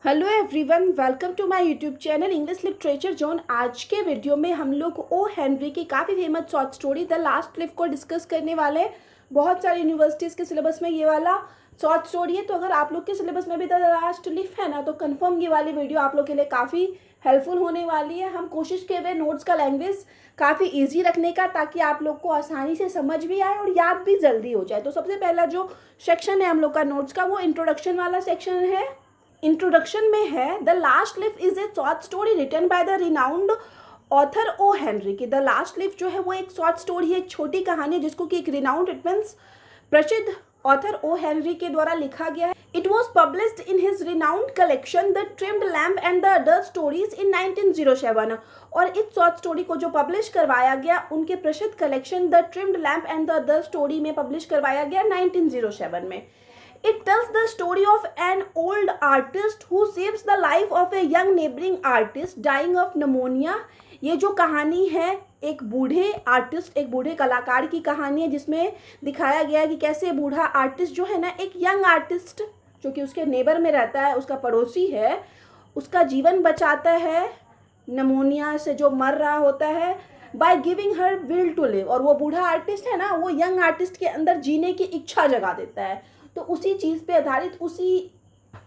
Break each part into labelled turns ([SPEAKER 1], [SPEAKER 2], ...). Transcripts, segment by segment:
[SPEAKER 1] Hello everyone, welcome to my YouTube channel English literature zone. आज के video में हम लोग ओ हेनरी की काफ़ी famous short story the last लिफ को डिस्कस करने वाले हैं। बहुत सारी यूनिवर्सिटीज़ के सिलेबस में ये वाला शॉर्ट स्टोरी है, तो अगर आप लोग के सिलेबस में भी द लास्ट लिफ है ना, तो कंफर्म ये वाली वीडियो आप लोग के लिए काफ़ी हेल्पफुल होने वाली है। हम कोशिश किए हुए नोट्स का लैंग्वेज काफ़ी ईजी रखने का, ताकि आप लोग को आसानी से समझ भी आए और याद भी जल्दी हो जाए। तो सबसे पहला जो सेक्शन है हम लोग का नोट्स का, वो इंट्रोडक्शन वाला सेक्शन है। इंट्रोडक्शन में है the last leaf is a short story written by the renowned author O Henry. की द लास्ट लिफ जो है वो एक शॉर्ट स्टोरी है, एक छोटी कहानी है, जिसको कि एक रिनाउंड इट मीन्स प्रसिद्ध ऑथर ओ हेनरी के द्वारा लिखा गया है। It was published in his renowned collection the trimmed lamp and the other stories in 1907। और इस शॉर्ट स्टोरी को जो पब्लिश करवाया गया उनके प्रसिद्ध collection the trimmed lamp and the other story में पब्लिश करवाया गया 1907 में। It tells the story of an old artist who saves the life of a young neighboring artist dying of pneumonia। ये जो कहानी है एक बूढ़े आर्टिस्ट, एक बूढ़े कलाकार की कहानी है, जिसमें दिखाया गया है कि कैसे बूढ़ा आर्टिस्ट जो है ना, एक यंग आर्टिस्ट जो कि उसके नेबर में रहता है, उसका पड़ोसी है, उसका जीवन बचाता है नमोनिया से, जो मर रहा होता है, by giving her will to live. और वो बूढ़ा आर्टिस्ट है ना, वो यंग आर्टिस्ट के अंदर जीने की इच्छा जगा देता है। तो उसी चीज़ पे आधारित, उसी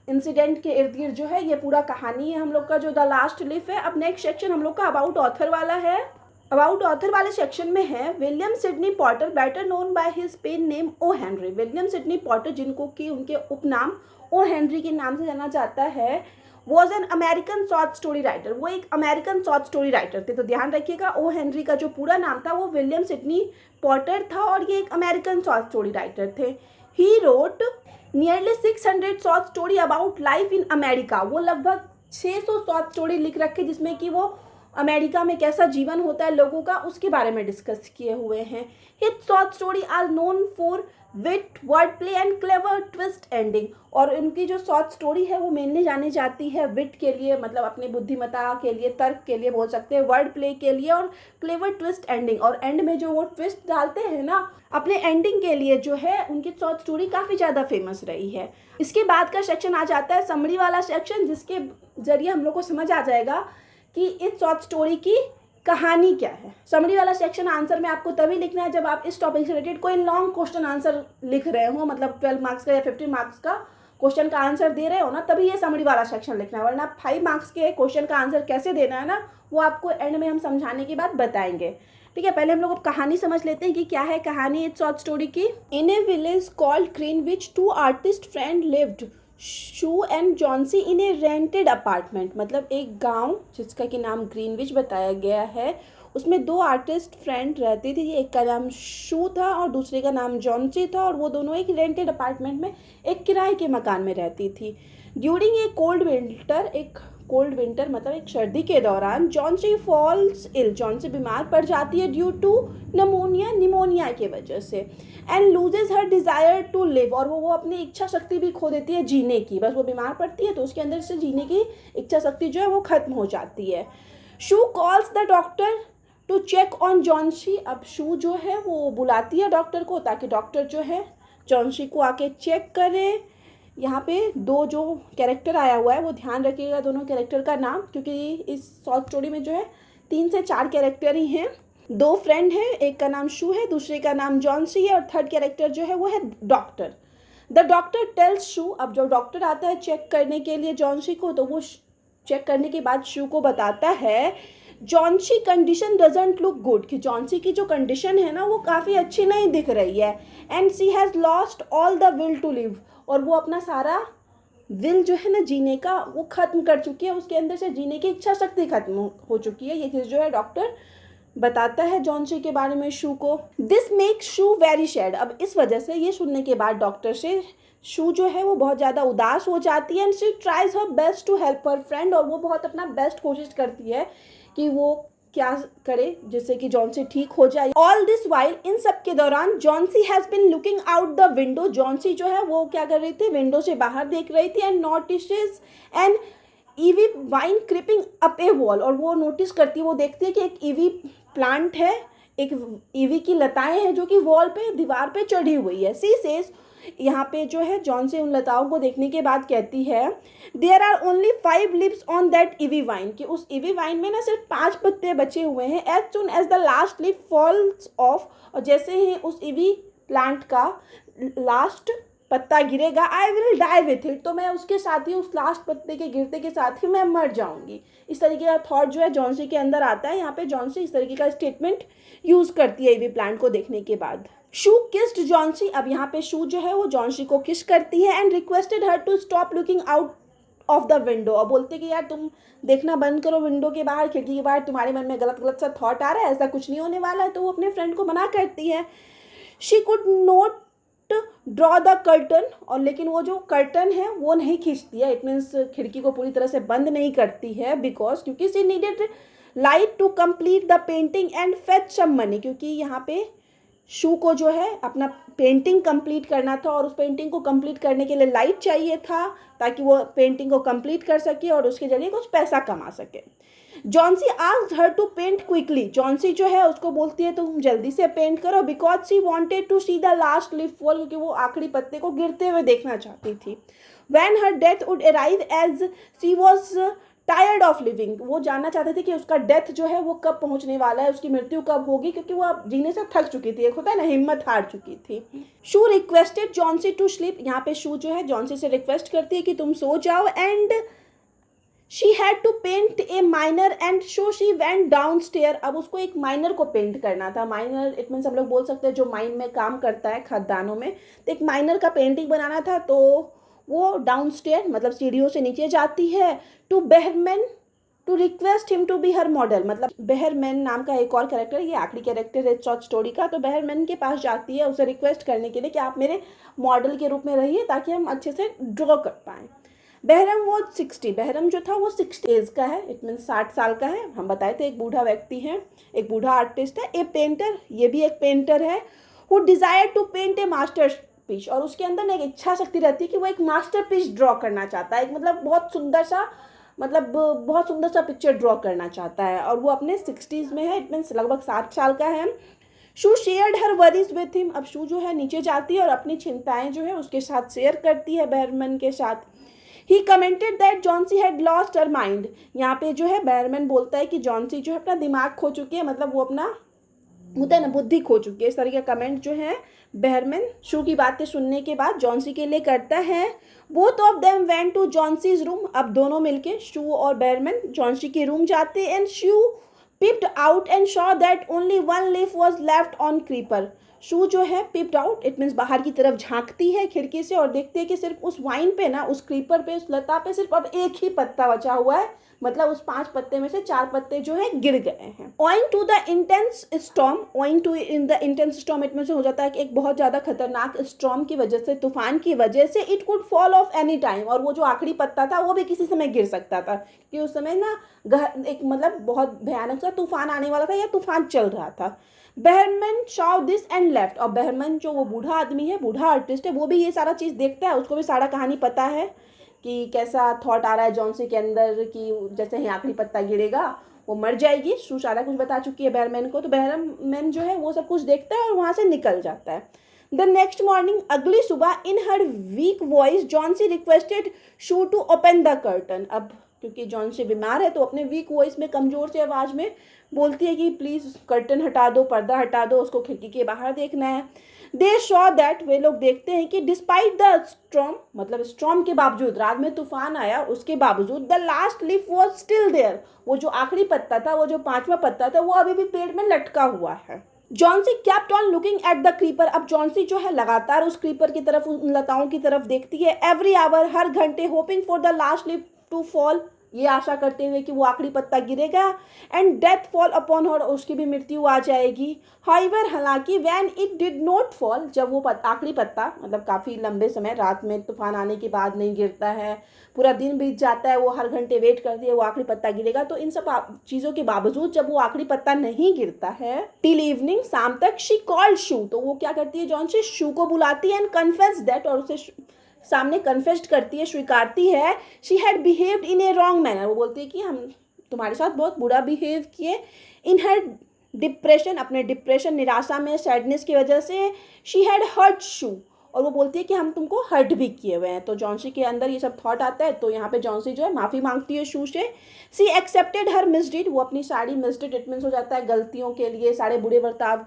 [SPEAKER 1] इंसिडेंट के इर्द गिर्द जो है ये पूरा कहानी है हम लोग का, जो द लास्ट लिफ है। अब नेक्स्ट सेक्शन हम लोग का अबाउट ऑथर वाला है। अबाउट ऑथर वाले सेक्शन में है William Sydney Porter, better known by his pen name O Henry. William Sydney Porter, जिनको कि उनके उपनाम ओ हेनरी के नाम से जाना जाता है, was an American short story writer. वो एक अमेरिकन शॉर्ट स्टोरी राइटर थे। तो ध्यान रखिएगा, ओ हेनरी का जो पूरा नाम था वो विलियम सिडनी पॉटर था, और ये एक अमेरिकन शॉर्ट स्टोरी राइटर थे। He wrote nearly 600 short story about life in America। वो लगभग 600 शॉर्ट स्टोरी लिख रखे, जिसमें कि वो अमेरिका में कैसा जीवन होता है लोगों का, उसके बारे में डिस्कस किए हुए हैं। His short story are known for wit, wordplay and clever twist ending। और उनकी जो शॉर्ट स्टोरी है वो मेनली जानी जाती है विट के लिए, मतलब अपनी बुद्धिमत्ता के लिए, तर्क के लिए बोल सकते हैं, वर्ड प्ले के लिए, और क्लेवर ट्विस्ट एंडिंग। और एंड में जो वो ट्विस्ट डालते हैं ना अपने एंडिंग के लिए, जो है उनकी शॉर्ट स्टोरी काफ़ी ज़्यादा फेमस रही है। इसके बाद का सेक्शन आ जाता है समरी वाला सेक्शन, जिसके जरिए हम लोग को समझ आ जाएगा कि इस शॉर्ट स्टोरी की कहानी क्या है। समरी वाला सेक्शन आंसर में आपको तभी लिखना है जब आप इस टॉपिक से रिलेटेड कोई लॉन्ग क्वेश्चन आंसर लिख रहे हो, मतलब 12 मार्क्स का या 15 मार्क्स का क्वेश्चन का आंसर दे रहे हो ना, तभी ये समरी वाला सेक्शन लिखना है। वरना 5 मार्क्स के क्वेश्चन का आंसर कैसे देना है ना, वो आपको एंड में हम समझाने के बाद बताएंगे। ठीक है, पहले हम लोग अब कहानी समझ लेते हैं कि क्या है कहानी इस शॉर्ट स्टोरी की। In a village called Greenwich, 2 artist friend lived, Sue and Johnsy, in a rented apartment. मतलब एक गांव जिसका कि नाम ग्रीनविच बताया गया है, उसमें 2 आर्टिस्ट फ्रेंड रहती थी। एक का नाम शू था और दूसरे का नाम जॉन्सी था, और वो दोनों एक रेंटेड अपार्टमेंट में, एक किराए के मकान में रहती थी। ड्यूरिंग ए कोल्ड विंटर, एक कोल्ड विंटर मतलब एक सर्दी के दौरान, जॉन्सी फॉल्स इल, जॉन्सी बीमार पड़ जाती है ड्यू टू निमोनिया की वजह से, and loses her desire to live. और वो अपनी इच्छा शक्ति भी खो देती है जीने की। बस वो बीमार पड़ती है तो उसके अंदर से जीने की इच्छा शक्ति जो है वो खत्म हो जाती है। Sue calls the doctor to check on Johnsy. अब शू जो है वो बुलाती है डॉक्टर को, ताकि डॉक्टर जो है जॉन्सी को आके चेक करे। यहाँ पे 2 जो कैरेक्टर आया हुआ है वो ध्यान रखिएगा, दोनों कैरेक्टर का नाम, क्योंकि इस शॉर्ट स्टोरी में जो है 3 से 4 कैरेक्टर ही हैं। 2 फ्रेंड हैं, एक का नाम शू है, दूसरे का नाम जॉन्सी है, और थर्ड कैरेक्टर जो है वो है डॉक्टर। द डॉक्टर टेल्स शू, अब जो डॉक्टर आता है चेक करने के लिए जॉन्सी को, तो वो चेक करने के बाद शू को बताता है Johnsy condition doesn't look good, कि जॉन्सी की जो कंडीशन है ना वो काफ़ी अच्छी नहीं दिख रही है। And she has lost all the will to live, और वो अपना सारा विल जो है ना जीने का वो खत्म कर चुकी है, उसके अंदर से जीने की इच्छा शक्ति खत्म हो चुकी है। ये चीज़ जो है डॉक्टर बताता है जॉन्सी के बारे में शू को। This makes shoe very sad. अब इस वजह से, ये सुनने के बाद डॉक्टर से, शू जो है वो बहुत ज़्यादा उदास हो जाती है। And she tries her best to help her friend, और वो बहुत अपना बेस्ट कोशिश करती है कि वो क्या करे जिससे कि जॉन्सी ठीक हो जाए। ऑल दिस वाइल, इन सब के दौरान, Johnsy has been looking out the window. Johnsy जो है वो क्या कर रही थी, विंडो से बाहर देख रही थी। And notices and EV wine creeping up A wall, और वो नोटिस करती है, वो देखती है कि एक ईवी प्लांट है, एक ईवी की लताएं हैं जो कि वॉल पे, दीवार पे चढ़ी हुई है। सी सेज यहाँ पे जो है जॉन्सी उन लताओं को देखने के बाद कहती है there are only 5 leaves on that ivy vine, कि उस ईवी वाइन में ना सिर्फ 5 पत्ते बचे हुए हैं। As soon as the last leaf falls off, और जैसे ही उस ईवी प्लांट का लास्ट पत्ता गिरेगा I will die with it, तो मैं उसके साथ ही, उस लास्ट पत्ते के गिरते के साथ ही मैं मर जाऊंगी। इस तरीके का थॉट जो है जॉन्सी के अंदर आता है। यहाँ पे जॉन्सी इस तरीके का स्टेटमेंट यूज करती है ईवी प्लांट को देखने के बाद। शू किस्ड जॉन्सी, अब यहाँ पे शू जो है वो जॉन्सी को किस करती है and requested her to stop looking out of the window, और बोलते कि यार तुम देखना बंद करो विंडो के बाहर, खिड़की के बाहर, तुम्हारे मन में गलत गलत सा थॉट आ रहा है, ऐसा कुछ नहीं होने वाला है। तो वो अपने फ्रेंड को मना करती है। She could not draw the curtain, और लेकिन वो जो कर्टन है वो नहीं खींचती है, इट मीन्स खिड़की को पूरी तरह से बंद नहीं करती है, बिकॉज क्योंकि she needed light to complete the painting and fetch some money, क्योंकि यहाँ पे शू को जो है अपना पेंटिंग कंप्लीट करना था और उस पेंटिंग को कंप्लीट करने के लिए लाइट चाहिए था ताकि वो पेंटिंग को कंप्लीट कर सके और उसके जरिए कुछ पैसा कमा सके। Johnsy asked her to paint quickly, Johnsy जो है उसको बोलती है तुम जल्दी से पेंट करो, because she wanted to see the last leaf fall, क्योंकि वो आखिरी पत्ते को गिरते हुए देखना चाहती थी। When her death would arrive as she was tired of living, वो जानना चाहते थे कि उसका डेथ जो है वो कब पहुंचने वाला है, उसकी मृत्यु कब होगी, क्योंकि वो अब जीने से थक चुकी थी, एक होता है ना हिम्मत हार चुकी थी। शू रिक्वेस्टेड जॉन्सी टू स्लीप, यहाँ पे शू जो है जॉन्सी से रिक्वेस्ट करती है कि तुम सो जाओ, and she had to paint a miner and so she went down stair, अब उसको एक माइनर को पेंट करना था। माइनर इट मीन्स हम लोग बोल सकते हैं जो माइन में काम करता है खदानों में, तो एक माइनर का पेंटिंग बनाना था। तो वो डाउन स्टेयर मतलब सीढ़ियों से नीचे जाती है to Behrman to request him to be her model, मतलब बेहरमैन नाम का एक और कैरेक्टर, ये आखिरी कैरेक्टर है शॉर्ट स्टोरी का, तो बेहरमैन के पास जाती है उसे रिक्वेस्ट करने के लिए कि आप मेरे मॉडल के रूप में रहिए ताकि हम अच्छे से ड्रॉ कर पाएँ। बहरम वो 60, बहरम जो था वो 60 एज का है, इट मीन 60 साल का है। हम बताए थे एक बूढ़ा व्यक्ति है, एक बूढ़ा आर्टिस्ट है। ए पेंटर, ये भी एक पेंटर है। Who desire to paint a masterpiece, और उसके अंदर ना एक इच्छा शक्ति रहती है कि वो एक मास्टर पीस ड्रॉ करना चाहता है, एक मतलब बहुत सुंदर सा पिक्चर ड्रॉ करना चाहता है, और वो अपने 60s में है, इट मीन्स लगभग 60 साल का है। Sue shared her worries with him, अब शू जो है नीचे जाती है और अपनी चिंताएं जो है उसके साथ शेयर करती है बहरमैन के साथ। He commented that Johnsy had lost her mind, यहाँ पे जो है बहरमैन बोलता है कि जॉन्सी जो है अपना दिमाग खो चुकी है, मतलब वो अपना होता है ना बुद्धि खो चुकी है। इस तरह के कमेंट जो है बहरमैन शू की बातें सुनने के बाद जॉन्सी के लिए करता है। Both of them went to Johnsy's room, अब दोनों मिलके शू और बहरमैन जॉन्सी के रूम जाते हैं। And Sue peeped out and saw that only one leaf was left on creeper, Sue जो है पिप्ड आउट इट मीन्स बाहर की तरफ झांकती है खिड़की से और देखती है कि सिर्फ उस वाइन पे ना, उस क्रीपर पे, उस लता पे सिर्फ अब एक ही पत्ता बचा हुआ है, मतलब उस 5 पत्ते में से 4 पत्ते जो है गिर गए हैं। Owing to the intense storm, owing to in the intense storm it में से हो जाता है कि एक बहुत ज़्यादा खतरनाक स्टॉर्म की वजह से, तूफान की वजह से, it could fall of any time, और वो जो आखिरी पत्ता था वो भी किसी समय गिर सकता था, कि उस समय ना एक मतलब बहुत भयानक सा तूफान आने वाला था या तूफान चल रहा था। बहरमैन शॉ दिस एंड लेफ्ट, और बहरमैन जो वो बूढ़ा आदमी है, बूढ़ा आर्टिस्ट है, वो भी ये सारा चीज़ देखता है, उसको भी सारा कहानी पता है कि कैसा थॉट आ रहा है जॉन्सी के अंदर कि जैसे ही आखिरी पत्ता गिरेगा वो मर जाएगी। शू सारा कुछ बता चुकी है बहरमैन को, तो बहरमैन जो है वो सब कुछ देखता है और वहाँ से निकल जाता है। द नेक्स्ट मॉर्निंग, अगली सुबह, in her weak voice Johnsy requested Sue to open the curtain, अब क्योंकि जॉन्सी बीमार है तो अपने वीक वॉइस में, कमज़ोर से आवाज़ में बोलती है कि प्लीज़ कर्टन हटा दो, पर्दा हटा दो, उसको खिड़की के बाहर देखना है। दे शॉ दैट, वे लोग देखते हैं कि डिस्पाइट द स्टॉर्म, मतलब स्टॉर्म के बावजूद, रात में तूफान आया उसके बावजूद, the last leaf was still there, वो जो आखिरी पत्ता था, वो जो 5वां पत्ता था, वो अभी भी पेड़ में लटका हुआ है। Johnsy kept on looking at the creeper, अब जॉन्सी जो है लगातार उस क्रीपर की तरफ, उन लताओं की तरफ देखती है। एवरी आवर, हर घंटे, hoping for the last leaf to fall, ये आशा करते हुए कि वो आखिरी पत्ता गिरेगा, and death fall upon her, उसकी भी मृत्यु आ जाएगी। हाउएवर, हालांकि, when it did not fall, जब वो आखिरी पत्ता, मतलब काफ़ी लंबे समय, रात में तूफान आने के बाद नहीं गिरता है, पूरा दिन बीत जाता है, वो हर घंटे वेट करती है वो आखिरी पत्ता गिरेगा, तो इन सब चीज़ों के बावजूद जब वो आखिरी पत्ता नहीं गिरता है, टिल इवनिंग, शाम तक, शी कॉल्ड शू, तो वो क्या करती है जॉन्सी, शू को बुलाती है, एंड कन्फेस दैट, और उसे सामने कन्फेस्ड करती है, स्वीकारती है, she had behaved in A wrong manner, वो बोलती है कि हम तुम्हारे साथ बहुत बुरा बिहेव किए। इन हर डिप्रेशन, अपने डिप्रेशन, निराशा में, सैडनेस की वजह से, शी हैड हर्ट शू, और वो बोलती है कि हम तुमको हर्ट भी किए हुए हैं। तो जॉन्सी के अंदर ये सब थॉट आता है। तो यहाँ पे जॉन्सी जो है माफ़ी मांगती है शू से। सी एक्सेप्टेड हर मिसडीड, वो अपनी सारी मिसडीड इट मीन्स हो जाता है गलतियों के लिए, सारे बुरे बर्ताव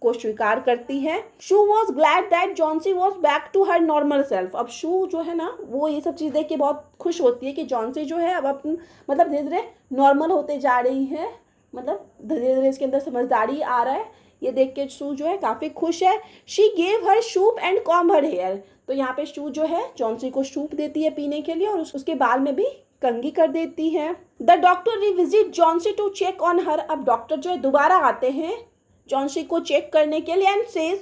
[SPEAKER 1] को स्वीकार करती है। Sue was glad that Johnsy was back to her normal self. अब शू जो है ना वो ये सब चीज़ देख के बहुत खुश होती है कि जॉन्सी जो है अब अपन मतलब धीरे धीरे नॉर्मल होते जा रही है, मतलब धीरे धीरे इसके अंदर समझदारी आ रहा है। ये देख के शू जो है काफ़ी खुश है। She gave her soup and comb her hair. तो यहाँ पे शू जो है जॉन्सी को सूप देती है पीने के लिए और उसके बाल में भी कंघी कर देती है। The doctor revisit Johnsy to check on her. अब डॉक्टर जो है दोबारा आते हैं जॉन्सी को चेक करने के लिए एंड सेज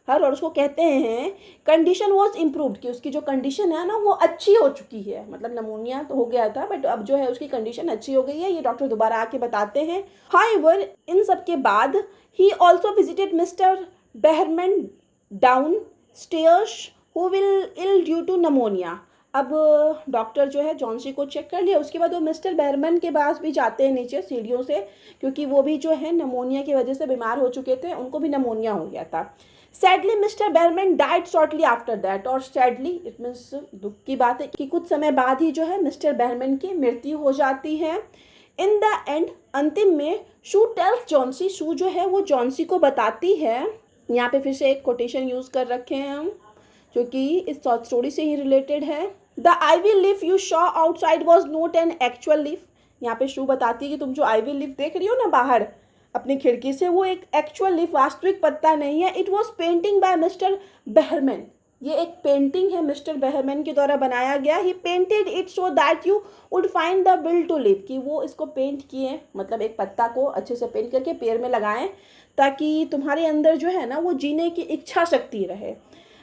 [SPEAKER 1] हर, और उसको कहते हैं कंडीशन वॉज इम्प्रूव्ड, कि उसकी जो कंडीशन है ना वो अच्छी हो चुकी है। मतलब नमोनिया तो हो गया था बट अब जो है उसकी कंडीशन अच्छी हो गई है, ये डॉक्टर दोबारा आके बताते हैं। हाउएवर इन सब के बाद he also visited mister Behrman downstairs who will ill due to pneumonia. अब डॉक्टर जो है जॉन्सी को चेक कर लिया, उसके बाद वो मिस्टर बेहरमैन के पास भी जाते हैं नीचे सीढ़ियों से, क्योंकि वो भी जो है नमोनिया की वजह से बीमार हो चुके थे, उनको भी नमोनिया हो गया था। Sadly mister Behrman died shortly after that. और सैडली इट मीन्स दुख की बात है कि कुछ समय बाद ही जो है मिस्टर बेहरमैन की मृत्यु हो जाती है। इन द एंड अंतिम में शू टेल्स जॉन्सी, शू जो है वो जॉन्सी को बताती है। यहाँ पे फिर से एक कोटेशन यूज़ कर रखे हैं हम जो कि इस शॉर्ट स्टोरी से ही रिलेटेड है। The ivy leaf you saw outside was not an actual leaf. यहाँ पे शू बताती है कि तुम जो आईवी लीफ देख रही हो ना बाहर अपनी खिड़की से, वो एक एक्चुअल लीफ वास्तविक पत्ता नहीं है। It was painting bye mister Behrman. ये एक पेंटिंग है मिस्टर बेहरमैन के द्वारा बनाया गया। He painted it so that you would find the will to live, कि वो इसको पेंट किए मतलब एक पत्ता को अच्छे से पेंट करके पेड़ में लगाएं ताकि तुम्हारे अंदर जो है ना वो जीने की इच्छा शक्ति रहे।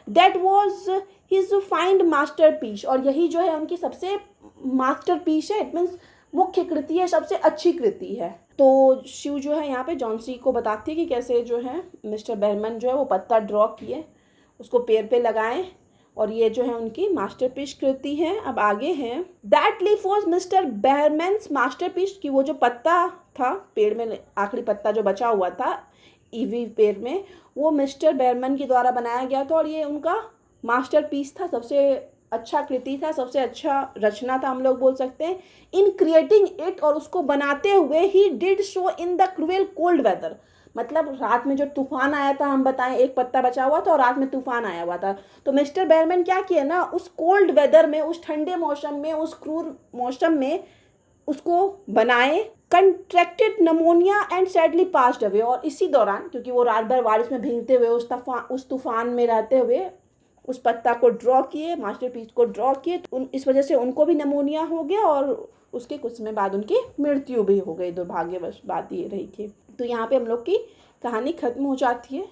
[SPEAKER 1] That was his fine masterpiece, और यही जो है उनकी सबसे मास्टर पीस है, इट मीन्स मुख्य कृति है, सबसे अच्छी कृति है। तो शिव जो है यहाँ पे जॉन्सी को बताती है कि कैसे जो है मिस्टर बेहरमैन जो है वो पत्ता ड्रॉ किए, उसको पेड़ पे लगाएं, और ये जो है उनकी मास्टरपीस कृति है। अब आगे है that leaf was mister Behrman's masterpiece, कि वो जो पत्ता था पेड़ में आखिरी पत्ता जो बचा हुआ था ईवी पेड़ में, वो मिस्टर बेहरमैन के द्वारा बनाया गया था और ये उनका मास्टरपीस था, सबसे अच्छा कृति था, सबसे अच्छा रचना था हम लोग बोल सकते हैं। इन क्रिएटिंग इट, और उसको बनाते हुए ही did show in the cruel cold weather, मतलब रात में जो तूफान आया था, हम बताएं एक पत्ता बचा हुआ था और रात में तूफान आया हुआ था, तो मिस्टर बेहरमैन क्या किया ना उस कोल्ड वेदर में, उस ठंडे मौसम में, उस क्रूर मौसम में उसको बनाए। Contracted pneumonia and sadly passed away, और इसी दौरान क्योंकि वो रात भर बारिश में भीगते हुए उस तूफान में रहते हुए उस पत्ता को ड्रॉ किए, मास्टरपीस को ड्रॉ किए, तो इस वजह से उनको भी नमोनिया हो गया और उसके कुछ समय बाद उनकी मृत्यु भी हो गई। दुर्भाग्यवश बात ये रही थी। तो यहाँ पे हम लोग की कहानी खत्म हो जाती है।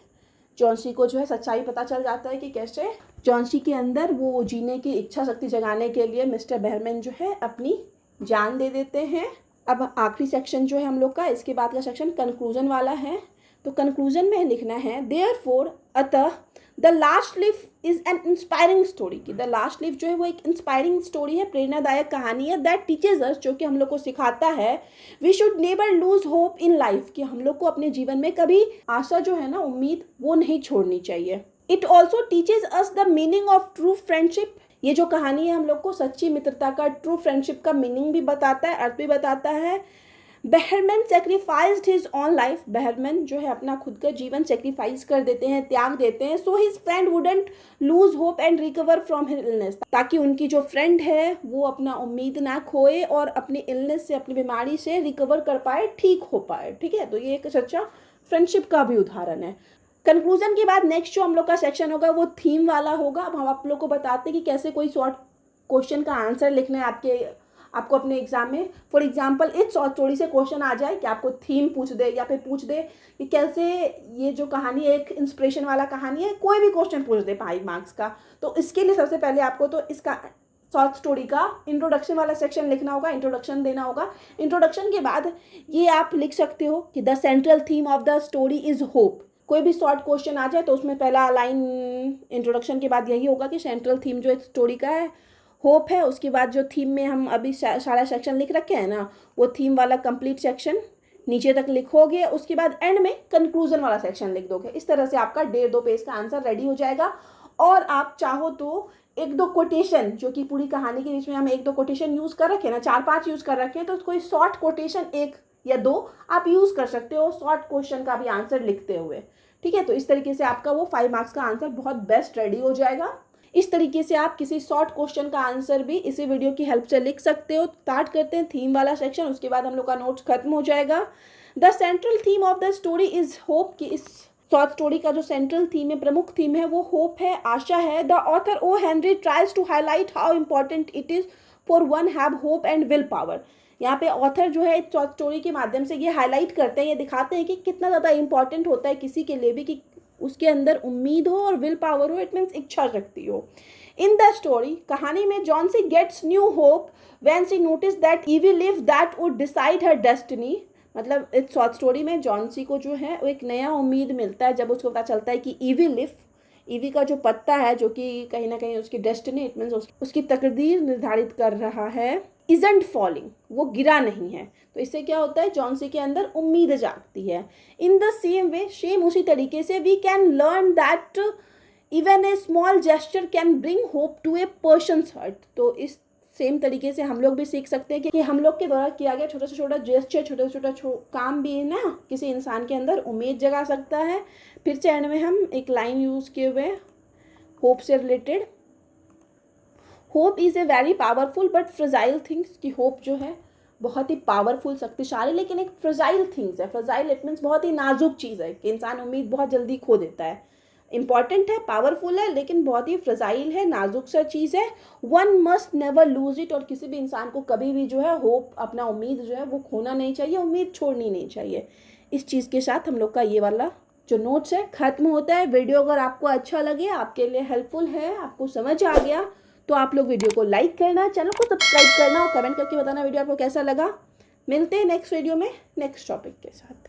[SPEAKER 1] जॉन्सी को जो है सच्चाई पता चल जाता है कि कैसे जॉन्सी के अंदर वो जीने की इच्छा शक्ति जगाने के लिए मिस्टर बेहरमैन जो है अपनी जान दे देते हैं। अब आखिरी सेक्शन जो है हम लोग का, इसके बाद का सेक्शन कंक्लूजन वाला है। तो कंक्लूजन में लिखना है देयरफॉर अतः the last leaf is an inspiring story, की द लास्ट लीफ जो है वो एक इंस्पायरिंग स्टोरी है, प्रेरणादायक कहानी है। दैट टीचेज अस, जो कि हम लोग को सिखाता है we should never lose hope in life, कि हम लोग को अपने जीवन में कभी आशा जो है ना उम्मीद वो नहीं छोड़नी चाहिए। It also teaches us the meaning of true friendship, ये जो कहानी है हम लोग को सच्ची मित्रता का, ट्रू फ्रेंडशिप का मीनिंग भी बताता है, अर्थ भी बताता है। Behrman sacrificed his on life, Behrman जो है अपना खुद का जीवन सेक्रीफाइस कर देते हैं, त्याग देते हैं। So his friend wouldn't lose hope and recover from his illness, ताकि उनकी जो फ्रेंड है वो अपना उम्मीद ना खोए और अपनी इलनेस से, अपनी बीमारी से रिकवर कर पाए, ठीक हो पाए। ठीक है, तो ये एक सच्चा फ्रेंडशिप का भी उदाहरण है। कंक्लूजन के बाद नेक्स्ट जो हम लोग का सेक्शन होगा वो थीम वाला होगा। अब हम आप लोग को बताते हैं कि कैसे कोई शॉर्ट क्वेश्चन का आंसर लिखना है आपको अपने एग्जाम में। फॉर एग्जाम्पल इस शॉर्ट स्टोरी से क्वेश्चन आ जाए कि आपको थीम पूछ दे या फिर पूछ दे कि कैसे ये जो कहानी है एक इंस्पिरेशन वाला कहानी है, कोई भी क्वेश्चन पूछ दे 5 मार्क्स का। तो इसके लिए सबसे पहले आपको तो इसका शॉर्ट स्टोरी का इंट्रोडक्शन वाला सेक्शन लिखना होगा, इंट्रोडक्शन देना होगा। इंट्रोडक्शन के बाद ये आप लिख सकते हो कि the central theme of the story is hope. कोई भी शॉर्ट क्वेश्चन आ जाए तो उसमें पहला लाइन इंट्रोडक्शन के बाद यही होगा कि सेंट्रल थीम जो स्टोरी का है होप है। उसके बाद जो थीम में हम अभी सारा सेक्शन लिख रखे हैं ना, वो थीम वाला कंप्लीट सेक्शन नीचे तक लिखोगे। उसके बाद एंड में कंक्लूजन वाला सेक्शन लिख दोगे। इस तरह से आपका 1.5-2 पेज का आंसर रेडी हो जाएगा। और आप चाहो तो एक दो कोटेशन, जो कि पूरी कहानी के बीच में हम एक दो कोटेशन यूज़ कर रखे हैं ना, 4-5 यूज़ कर रखे हैं, तो कोई शॉर्ट कोटेशन 1 या 2 आप यूज़ कर सकते हो शॉर्ट क्वेश्चन का भी आंसर लिखते हुए। ठीक है, तो इस तरीके से आपका वो 5 मार्क्स का आंसर बहुत बेस्ट रेडी हो जाएगा। इस तरीके से आप किसी शॉर्ट क्वेश्चन का आंसर भी इसी वीडियो की हेल्प से लिख सकते हो। स्टार्ट करते हैं थीम वाला सेक्शन, उसके बाद हम लोग का नोट्स खत्म हो जाएगा। The central theme of the story is hope, कि इस शॉर्ट स्टोरी का जो सेंट्रल थीम है, प्रमुख थीम है, वो होप है, आशा है। The author O Henry tries to highlight how important it is for one have hope and will power. यहाँ पे ऑथर जो है शॉर्ट स्टोरी के माध्यम से ये हाईलाइट करते हैं, ये दिखाते हैं कि कितना ज़्यादा इंपॉर्टेंट होता है किसी के लिए भी कि उसके अंदर उम्मीद हो और विल पावर हो, इट मीन्स इच्छा शक्ति हो। इन द स्टोरी, कहानी में, Johnsy gets new hope when she notice that ivy leaf that would decide her destiny. मतलब इस शॉर्ट स्टोरी में जॉन्सी को जो है वो एक नया उम्मीद मिलता है जब उसको पता चलता है कि ईवी लिव, ईवी का जो पत्ता है जो कि कहीं ना कहीं उसकी डेस्टिनी, इट मीन्स उसकी तकदीर निर्धारित कर रहा है, इजंट फॉलिंग, वो गिरा नहीं है। तो इससे क्या होता है, जॉन्सी के अंदर उम्मीद जागती है। In the same way, same उसी तरीके से, we can learn that even a small gesture can bring hope to a person's heart. तो इस सेम तरीके से हम लोग भी सीख सकते हैं कि हम लोग के द्वारा किया गया छोटा से छोटा जेस्चर, छोटा से छोटा काम भी ना किसी इंसान के अंदर उम्मीद जगा सकता है। फिर से एंड में हम एक लाइन यूज़ किए हुए होप से related, hope is a very powerful but fragile things, कि होप जो है बहुत ही पावरफुल, शक्तिशाली, लेकिन एक फ्रजाइल थिंग्स है। फ्रजाइल इट मीन्स बहुत ही नाजुक चीज़ है कि इंसान उम्मीद बहुत जल्दी खो देता है। इंपॉर्टेंट है, पावरफुल है, लेकिन बहुत ही फ्रजाइल है, नाजुक सा चीज़ है। One must never lose it, और किसी भी इंसान को कभी भी जो है होप, अपना उम्मीद जो है वो खोना नहीं चाहिए, उम्मीद छोड़नी नहीं चाहिए। इस चीज़ के साथ हम लोग का ये वाला जो नोट्स है खत्म होता है। वीडियो अगर आपको अच्छा लगे, आपके लिए हेल्पफुल है, आपको समझ आ गया, तो आप लोग वीडियो को लाइक करना, चैनल को सब्सक्राइब करना और कमेंट करके बताना वीडियो आपको कैसा लगा। मिलते हैं नेक्स्ट वीडियो में नेक्स्ट टॉपिक के साथ।